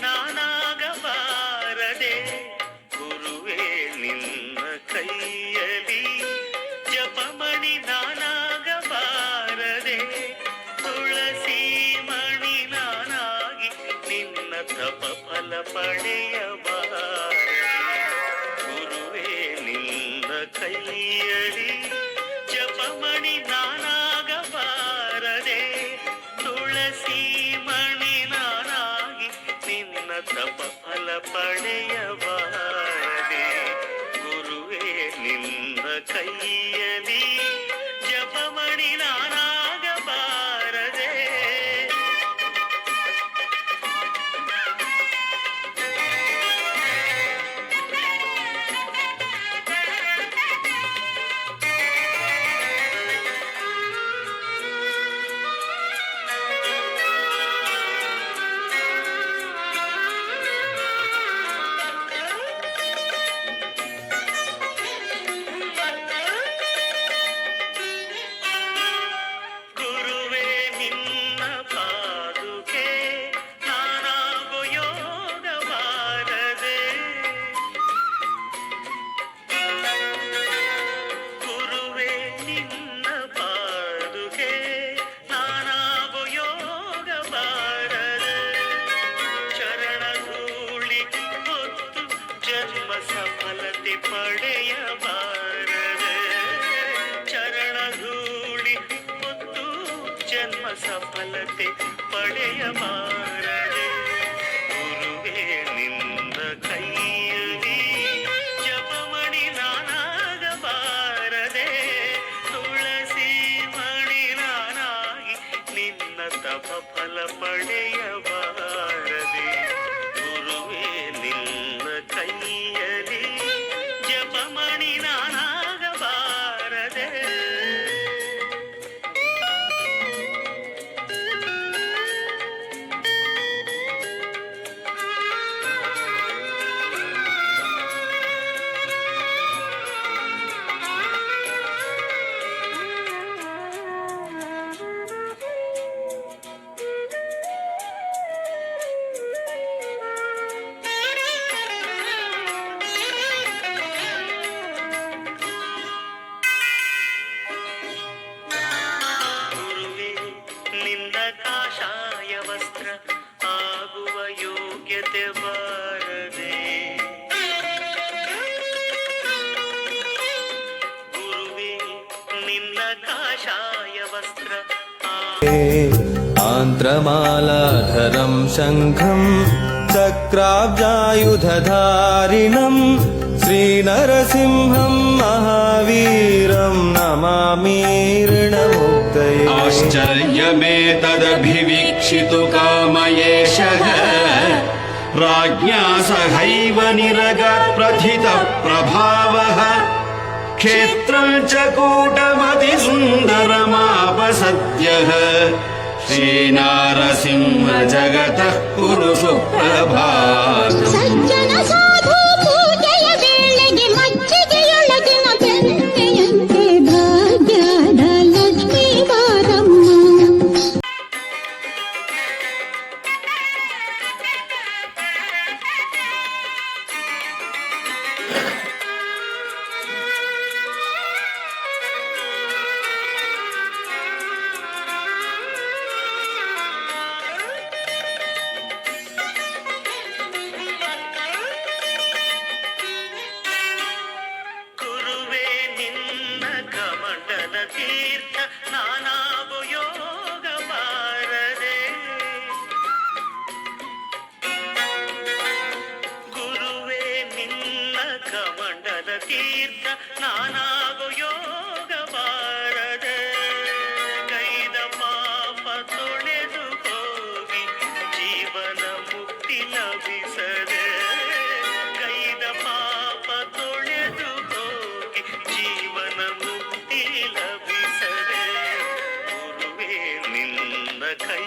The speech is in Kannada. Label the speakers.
Speaker 1: ನಾನಾಗಬಾರದೆ ಗುರುವೇ ನಿನ್ನ ಕೈಯಲಿ ಜಪಮಣಿ ನಾನಾಗಬಾರದೆ ತುಳಸಿ ಮಣಿ ನಾನಾಗಿ ನಿನ್ನ ತಪ ಫಲ ಪಡೆಯಬಾರದೆ ಗುರುವೇ ನಿನ್ನ ಕೈಯಲಿ ಜಪಮಣಿ ನಾನಾಗಬಾರದೆ ತುಳಸಿ ಮಣಿ ನಾನಾಗಿ ನಿನ್ನ ತಪ ಫಲ ಪಡೆಯಬಾರದೆ ಗುರುವೇ ನಿನ್ನ ಕೈಯಲಿ ಜಪಮಣಿ ನಾನಾಗಬಾರದೆ ಸಫಲತೆ ಪಡೆಯಬಾರದೆ ಚರಣಧೂಳಿ ಹೊತ್ತು ಜನ್ಮ ಸಫಲತೆ ಪಡೆಯಬಾರದೆ ಗುರುವೇ ನಿನ್ನ ಕೈಯಲ್ಲಿ ಜಪಮಣಿ ನಾನಾಗಬಾರದೆ ತುಳಸಿ ಮಣಿ ನಾನಾಗಿ ನಿನ್ನ ತಪ ಫಲ ಪಡೆಯಬಾರದೆ ಗುರುವೇ ನಿನ್ನ ಕೈಯಲಿ ಜಪಮಣಿ ನಾನಾಗಬಾರದೆ ಕಾಷಾಯ ವಸ್ತ್ರ ಆಗುವ ಯೋಗ್ಯತೆ ಬಾರದೆ ಗುರುವೇ ನಿನ್ನ ಕಾಷಾಯ ವಸ್ತ್ರ
Speaker 2: ಆಂತ್ರಮಾಲಾಧರಂ ಶಂಖಂ ಚಕ್ರಾಬ್ಜಾಯುಧಧಾರಿಣಂ ಶ್ರೀನರಸಿಂಹಂ ಮಹಾವೀರಂ ನಮಾಮೀರ್ಣಮುಕ್ತಯೇ
Speaker 3: ಆಶ್ಚರ್ಯಮೇತದಭಿವೀಕ್ಷಿತು ಕಾಮಯೇಷಃ ರಾಜ್ಞಾ ಸಹೈವ ನಿರಗಾತ್ ಪ್ರಥಿತ ಪ್ರಭಾವಃ ಕ್ಷೇತ್ರಂ ಚ ಕೂಟಮತಿ ಸುಂದರಮಾಪಸದ್ಯಃ ಶ್ರೀನಾರಸಿಂಹ ಜಗತಃ ಕುರು ಸುಪ್ರಭಾತಂ
Speaker 4: ಸಜ್ಜನ ಸಾಧು ಪೂಜೆಯ ವೇಳೆಗೆ ಮಜ್ಜಿಗೆಯೊಳಗಿನ ಬೆಣ್ಣೆಯಂತೆ ಭಾಗ್ಯದ ಲಕ್ಷ್ಮೀ ಬಾರಮ್ಮ
Speaker 1: ತೀರ್ಥ ನಾನಾಗು ಯೋಗ ಬಾರದೆ ಗುರುವೇ ನಿನ್ನ ಕಮಂಡಲ ತೀರ್ಥ ನಾನಾಗು ಯೋಗ ಬಾರದೆ ಕೈದ ಪಾಪ ತೊಳೆದು ಹೋಗಿ ಜೀವನ ಮುಕ್ತಿ ಲಭಿಸದೆ ಕೈದ ಪಾಪ ತೊಳೆದು ಹೋಗಿ ಜೀವನ ಮುಕ್ತಿ ಲಭಿಸದೆ ಗುರುವೇ ನಿನ್ನ ಕೈ